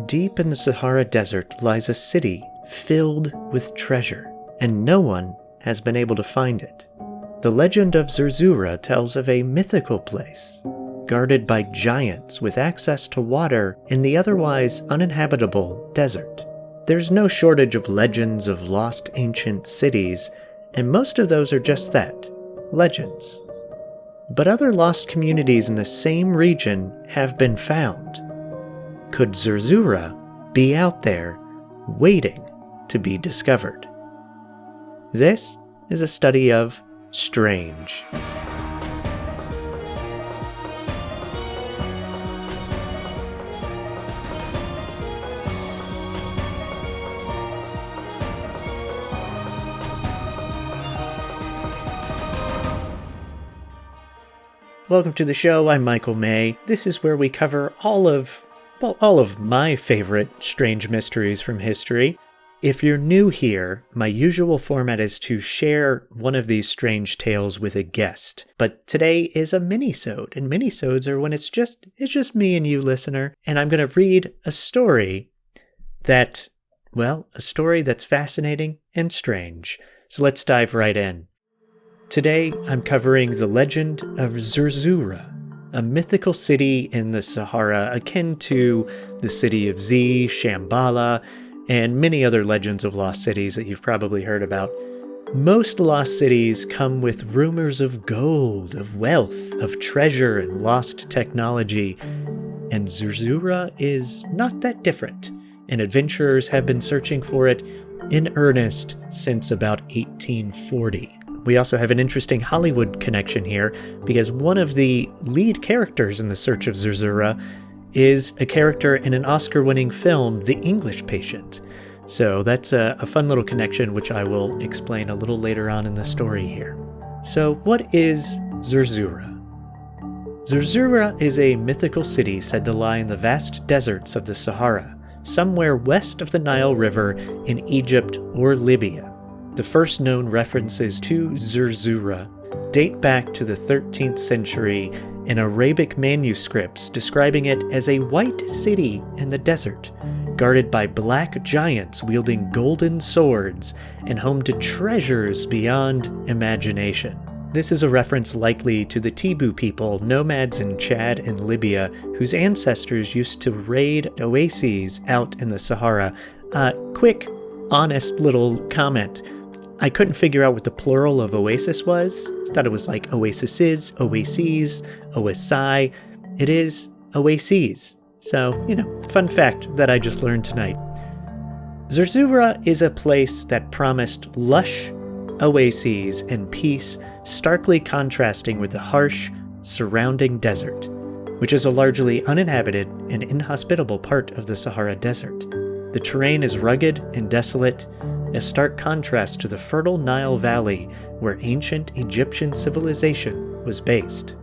Deep in the Sahara Desert lies a city filled with treasure, and no one has been able to find it. The legend of Zerzura tells of a mythical place, guarded by giants with access to water in the otherwise uninhabitable desert. There's no shortage of legends of lost ancient cities, and most of those are just that, legends. But other lost communities in the same region have been found. Could Zerzura be out there, waiting to be discovered? This is a study of strange. Welcome to the show, I'm Michael May. This is where we cover all of my favorite strange mysteries from history. If you're new here, my usual format is to share one of these strange tales with a guest. But today is a minisode, and minisodes are when it's just me and you, listener, and I'm going to read a story that's fascinating and strange. So let's dive right in. Today, I'm covering the legend of Zerzura, a mythical city in the Sahara akin to the city of Z, Shambhala, and many other legends of lost cities that you've probably heard about. Most lost cities come with rumors of gold, of wealth, of treasure, and lost technology, and Zerzura is not that different, and adventurers have been searching for it in earnest since about 1840. We also have an interesting Hollywood connection here, because one of the lead characters in The Search of Zerzura is a character in an Oscar-winning film, The English Patient. So that's a fun little connection, which I will explain a little later on in the story here. So what is Zerzura? Zerzura is a mythical city said to lie in the vast deserts of the Sahara, somewhere west of the Nile River in Egypt or Libya. The first known references to Zerzura date back to the 13th century in Arabic manuscripts describing it as a white city in the desert, guarded by black giants wielding golden swords and home to treasures beyond imagination. This is a reference likely to the Tibu people, nomads in Chad and Libya, whose ancestors used to raid oases out in the Sahara. Quick, honest little comment. I couldn't figure out what the plural of oasis was. I thought it was like oases, oasi. It is oases. So, fun fact that I just learned tonight. Zerzura is a place that promised lush oases and peace, starkly contrasting with the harsh, surrounding desert, which is a largely uninhabited and inhospitable part of the Sahara Desert. The terrain is rugged and desolate, a stark contrast to the fertile Nile Valley where ancient Egyptian civilization was based.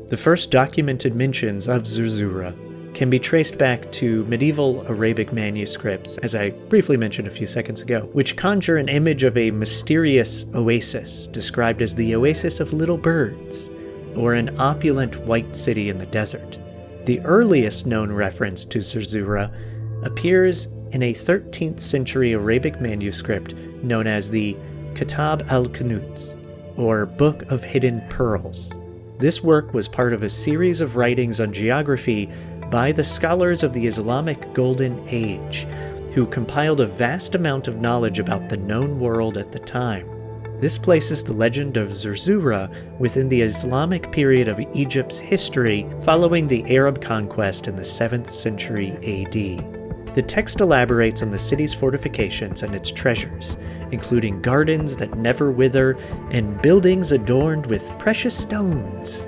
The first documented mentions of Zerzura can be traced back to medieval Arabic manuscripts, as I briefly mentioned a few seconds ago, which conjure an image of a mysterious oasis described as the Oasis of Little Birds, or an opulent white city in the desert. The earliest known reference to Zerzura appears in a 13th century Arabic manuscript known as the Kitab al-Kunuz, or Book of Hidden Pearls. This work was part of a series of writings on geography by the scholars of the Islamic Golden Age, who compiled a vast amount of knowledge about the known world at the time. This places the legend of Zerzura within the Islamic period of Egypt's history following the Arab conquest in the 7th century AD. The text elaborates on the city's fortifications and its treasures, including gardens that never wither and buildings adorned with precious stones.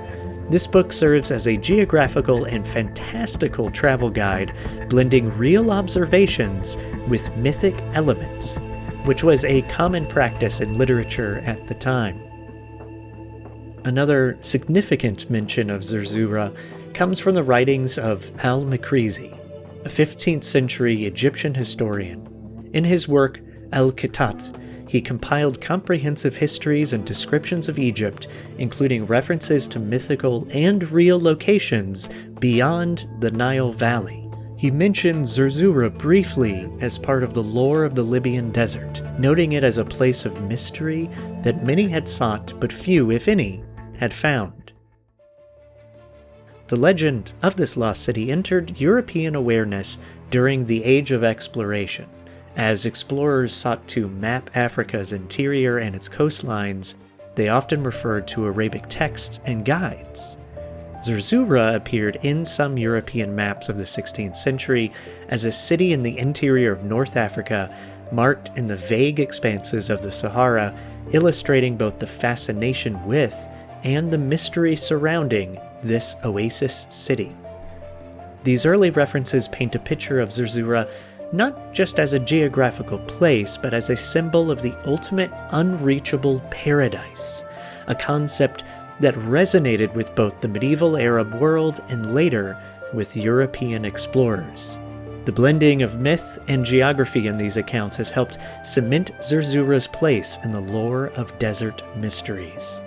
This book serves as a geographical and fantastical travel guide, blending real observations with mythic elements, which was a common practice in literature at the time. Another significant mention of Zerzura comes from the writings of al-Makrizi, a 15th century Egyptian historian. In his work, Al-Kitat, he compiled comprehensive histories and descriptions of Egypt, including references to mythical and real locations beyond the Nile Valley. He mentioned Zerzura briefly as part of the lore of the Libyan desert, noting it as a place of mystery that many had sought but few, if any, had found. The legend of this lost city entered European awareness during the Age of Exploration. As explorers sought to map Africa's interior and its coastlines, they often referred to Arabic texts and guides. Zerzura appeared in some European maps of the 16th century as a city in the interior of North Africa, marked in the vague expanses of the Sahara, illustrating both the fascination with and the mystery surrounding this oasis city. These early references paint a picture of Zerzura not just as a geographical place, but as a symbol of the ultimate unreachable paradise, a concept that resonated with both the medieval Arab world and later with European explorers. The blending of myth and geography in these accounts has helped cement Zerzura's place in the lore of desert mysteries.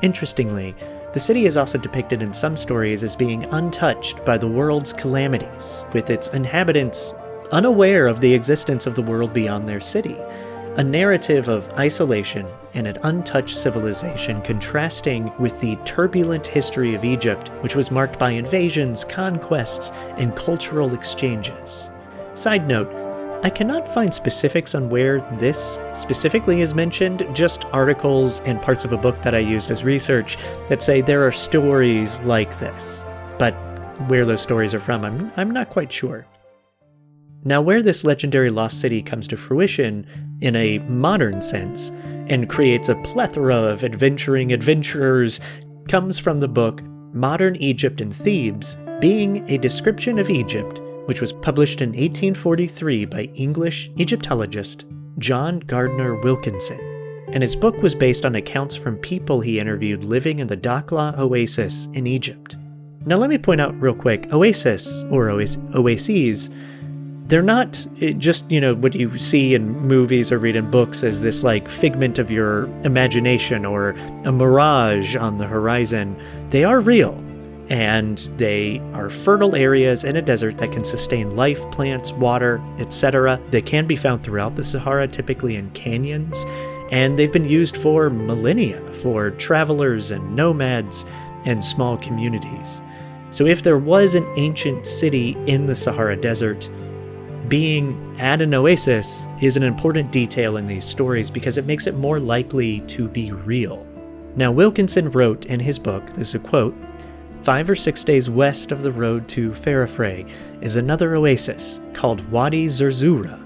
Interestingly, the city is also depicted in some stories as being untouched by the world's calamities, with its inhabitants unaware of the existence of the world beyond their city, a narrative of isolation and an untouched civilization contrasting with the turbulent history of Egypt, which was marked by invasions, conquests, and cultural exchanges. Side note, I cannot find specifics on where this specifically is mentioned, just articles and parts of a book that I used as research that say there are stories like this, but where those stories are from, I'm not quite sure. Now, where this legendary lost city comes to fruition in a modern sense and creates a plethora of adventuring adventurers comes from the book Modern Egypt and Thebes, being a description of Egypt, which was published in 1843 by English Egyptologist John Gardner Wilkinson. And his book was based on accounts from people he interviewed living in the Dakhla oasis in Egypt. Now let me point out real quick, oasis, or oases, they're not just, what you see in movies or read in books as this like figment of your imagination or a mirage on the horizon. They are real, and they are fertile areas in a desert that can sustain life, plants, water, etc. They can be found throughout the Sahara, typically in canyons, and they've been used for millennia for travelers and nomads and small communities. So if there was an ancient city in the Sahara Desert, being at an oasis is an important detail in these stories because it makes it more likely to be real. Now, Wilkinson wrote in his book, this is a quote, 5 or 6 days west of the road to Farafre is another oasis called Wadi Zerzura,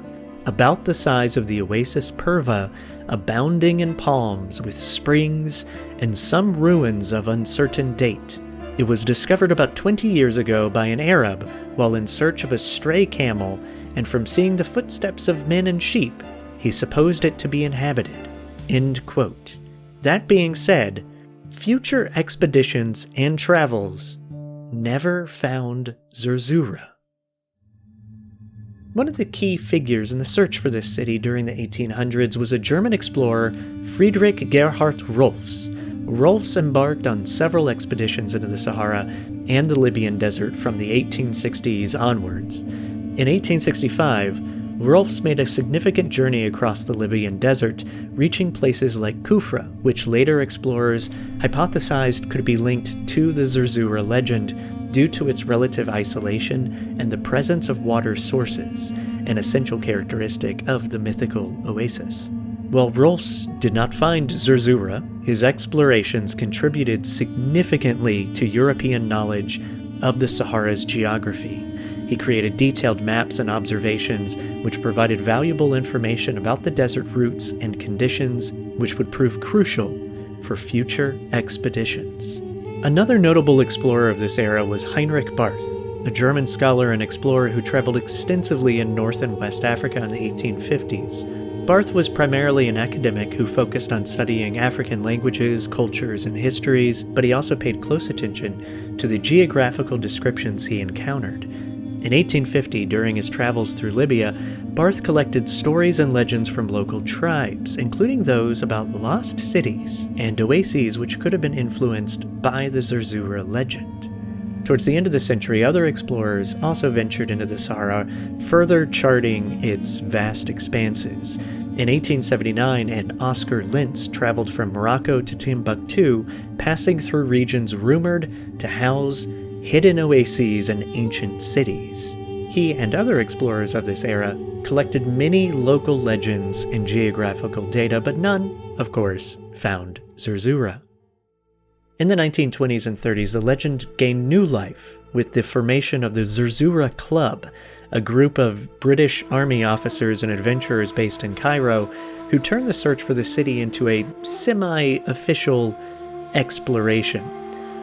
about the size of the oasis Perva, abounding in palms with springs and some ruins of uncertain date. It was discovered about 20 years ago by an Arab while in search of a stray camel, and from seeing the footsteps of men and sheep, he supposed it to be inhabited. End quote. That being said, future expeditions and travels never found Zerzura. One of the key figures in the search for this city during the 1800s was a German explorer, Friedrich Gerhard Rolfs. Rolfs embarked on several expeditions into the Sahara and the Libyan desert from the 1860s onwards. In 1865, Rolfs made a significant journey across the Libyan desert, reaching places like Kufra, which later explorers hypothesized could be linked to the Zerzura legend due to its relative isolation and the presence of water sources, an essential characteristic of the mythical oasis. While Rolfs did not find Zerzura, his explorations contributed significantly to European knowledge of the Sahara's geography. He created detailed maps and observations which provided valuable information about the desert routes and conditions, which would prove crucial for future expeditions. Another notable explorer of this era was Heinrich Barth, a German scholar and explorer who traveled extensively in North and West Africa in the 1850s. Barth was primarily an academic who focused on studying African languages, cultures, and histories, but he also paid close attention to the geographical descriptions he encountered. In 1850, during his travels through Libya, Barth collected stories and legends from local tribes, including those about lost cities and oases which could have been influenced by the Zerzura legend. Towards the end of the century, other explorers also ventured into the Sahara, further charting its vast expanses. In 1879, an Oscar Lintz traveled from Morocco to Timbuktu, passing through regions rumored to house hidden oases and ancient cities. He and other explorers of this era collected many local legends and geographical data, but none, of course, found Zerzura. In the 1920s and 30s, the legend gained new life with the formation of the Zerzura Club, a group of British Army officers and adventurers based in Cairo who turned the search for the city into a semi-official exploration.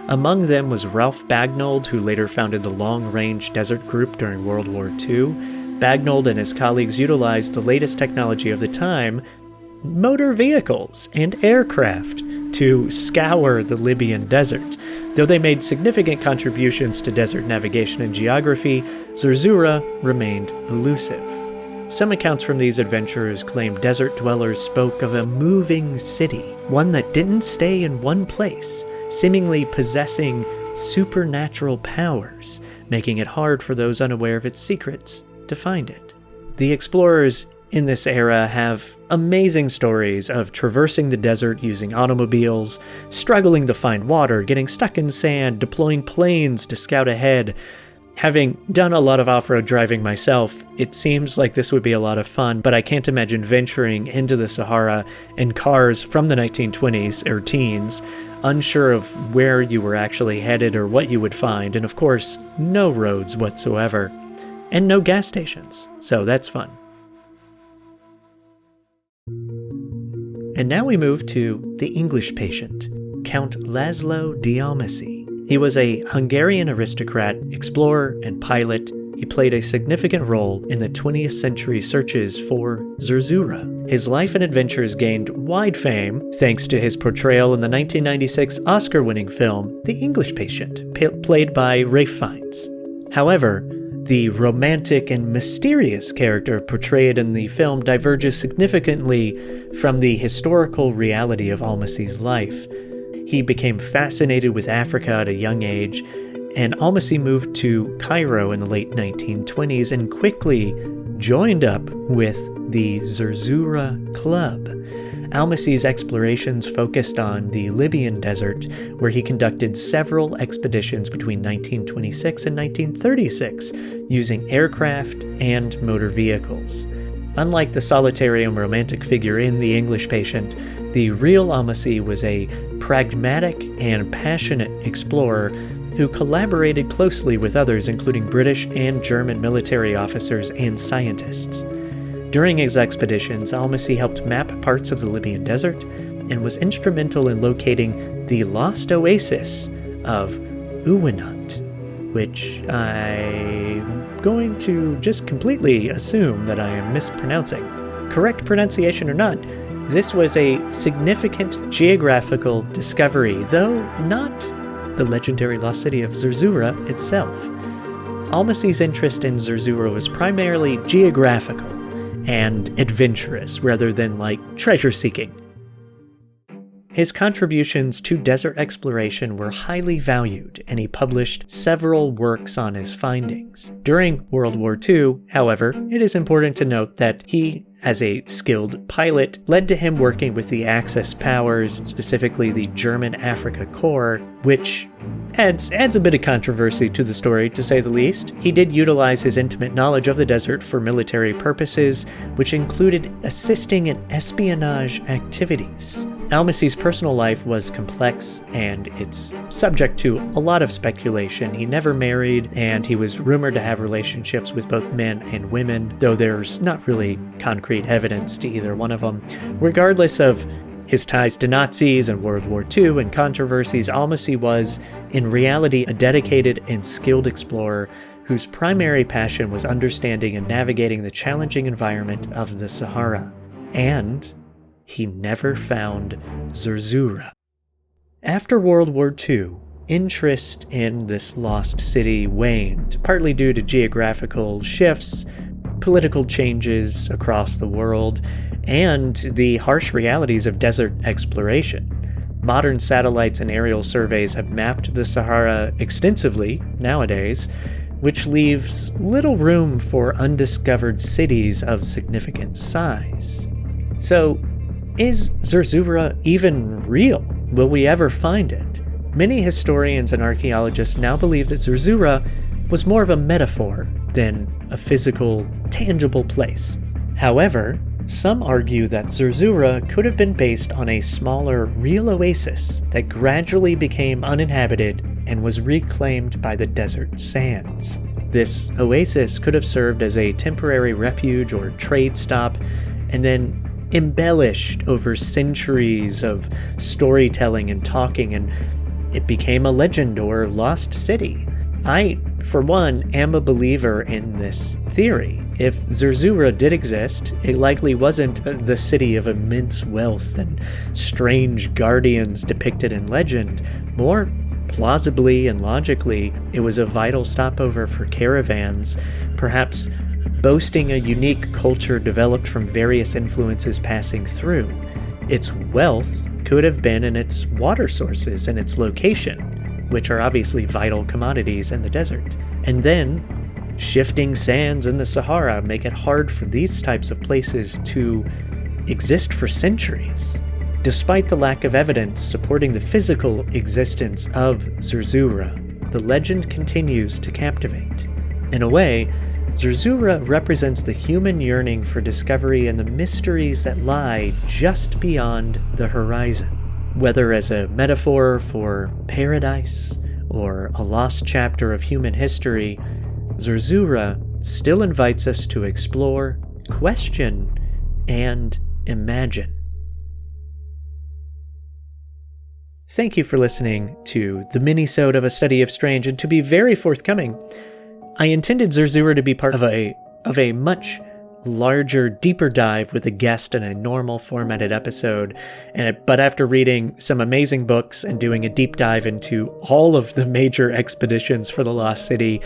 Among them was Ralph Bagnold, who later founded the Long Range Desert Group during World War II. Bagnold and his colleagues utilized the latest technology of the time, motor vehicles and aircraft, to scour the Libyan desert. Though they made significant contributions to desert navigation and geography, Zerzura remained elusive. Some accounts from these adventurers claim desert dwellers spoke of a moving city, one that didn't stay in one place, seemingly possessing supernatural powers, making it hard for those unaware of its secrets to find it. The explorers in this era have amazing stories of traversing the desert using automobiles, struggling to find water, getting stuck in sand, deploying planes to scout ahead. Having done a lot of off-road driving myself, it seems like this would be a lot of fun, but I can't imagine venturing into the Sahara in cars from the 1920s or teens, unsure of where you were actually headed or what you would find, and of course, no roads whatsoever, and no gas stations, so that's fun. And now we move to the English patient, Count Laszlo Diamasi. He was a Hungarian aristocrat, explorer, and pilot. He played a significant role in the 20th century searches for Zerzura. His life and adventures gained wide fame thanks to his portrayal in the 1996 Oscar-winning film The English Patient, played by Ralph Fiennes. However, the romantic and mysterious character portrayed in the film diverges significantly from the historical reality of Almasi's life. He became fascinated with Africa at a young age, and Almasi moved to Cairo in the late 1920s and quickly joined up with the Zerzura Club. Almasi's explorations focused on the Libyan desert, where he conducted several expeditions between 1926 and 1936, using aircraft and motor vehicles. Unlike the solitary and romantic figure in The English Patient, the real Almasi was a pragmatic and passionate explorer who collaborated closely with others, including British and German military officers and scientists. During his expeditions, Almasi helped map parts of the Libyan desert and was instrumental in locating the lost oasis of unearthed, which I'm going to just completely assume that I am mispronouncing. Correct pronunciation or not, this was a significant geographical discovery, though not the legendary lost city of Zerzura itself. Almasi's interest in Zerzura was primarily geographical and adventurous rather than treasure-seeking. His contributions to desert exploration were highly valued, and he published several works on his findings. During World War II, however, it is important to note that he, as a skilled pilot, led to him working with the Axis powers, specifically the German Africa Corps, which adds a bit of controversy to the story, to say the least. He did utilize his intimate knowledge of the desert for military purposes, which included assisting in espionage activities. Almasi's personal life was complex, and it's subject to a lot of speculation. He never married, and he was rumored to have relationships with both men and women, though there's not really concrete evidence to either one of them. Regardless of his ties to Nazis and World War II and controversies, Almasi was, in reality, a dedicated and skilled explorer whose primary passion was understanding and navigating the challenging environment of the Sahara. And he never found Zerzura. After World War II, interest in this lost city waned, partly due to geographical shifts, political changes across the world, and the harsh realities of desert exploration. Modern satellites and aerial surveys have mapped the Sahara extensively nowadays, which leaves little room for undiscovered cities of significant size. So, is Zerzura even real? Will we ever find it? Many historians and archaeologists now believe that Zerzura was more of a metaphor than a physical, tangible place. However, some argue that Zerzura could have been based on a smaller, real oasis that gradually became uninhabited and was reclaimed by the desert sands. This oasis could have served as a temporary refuge or trade stop, and then embellished over centuries of storytelling and talking, and it became a legend or lost city. I, for one, am a believer in this theory. If Zerzura did exist, it likely wasn't the city of immense wealth and strange guardians depicted in legend. More plausibly and logically, it was a vital stopover for caravans, perhaps boasting a unique culture developed from various influences passing through. Its wealth could have been in its water sources and its location, which are obviously vital commodities in the desert. And then, shifting sands in the Sahara make it hard for these types of places to exist for centuries. Despite the lack of evidence supporting the physical existence of Zerzura, the legend continues to captivate. In a way, Zerzura represents the human yearning for discovery and the mysteries that lie just beyond the horizon. Whether as a metaphor for paradise or a lost chapter of human history, Zerzura still invites us to explore, question, and imagine. Thank you for listening to the minisode of A Study of Strange, and to be very forthcoming, I intended Zerzura to be part of a much larger, deeper dive with a guest in a normal formatted episode. But after reading some amazing books and doing a deep dive into all of the major expeditions for the Lost City,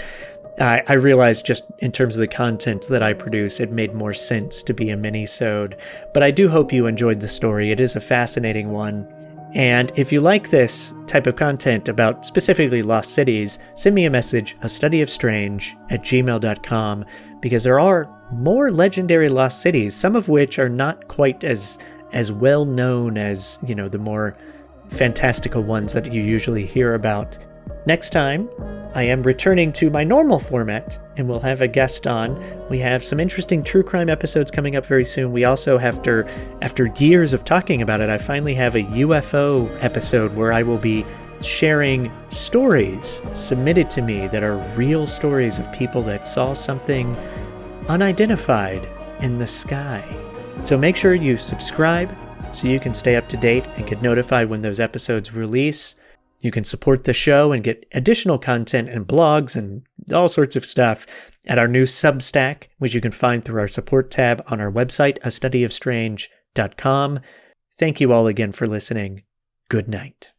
I realized just in terms of the content that I produce, it made more sense to be a mini-sode. But I do hope you enjoyed the story. It is a fascinating one. And if you like this type of content about specifically lost cities, send me a message, astudyofstrange@gmail.com, because there are more legendary lost cities, some of which are not quite as well known as, the more fantastical ones that you usually hear about. Next time, I am returning to my normal format, and we'll have a guest on. We have some interesting true crime episodes coming up very soon. We also, after years of talking about it, I finally have a UFO episode where I will be sharing stories submitted to me that are real stories of people that saw something unidentified in the sky. So make sure you subscribe so you can stay up to date and get notified when those episodes release. You can support the show and get additional content and blogs and all sorts of stuff at our new Substack, which you can find through our support tab on our website, astudyofstrange.com. Thank you all again for listening. Good night.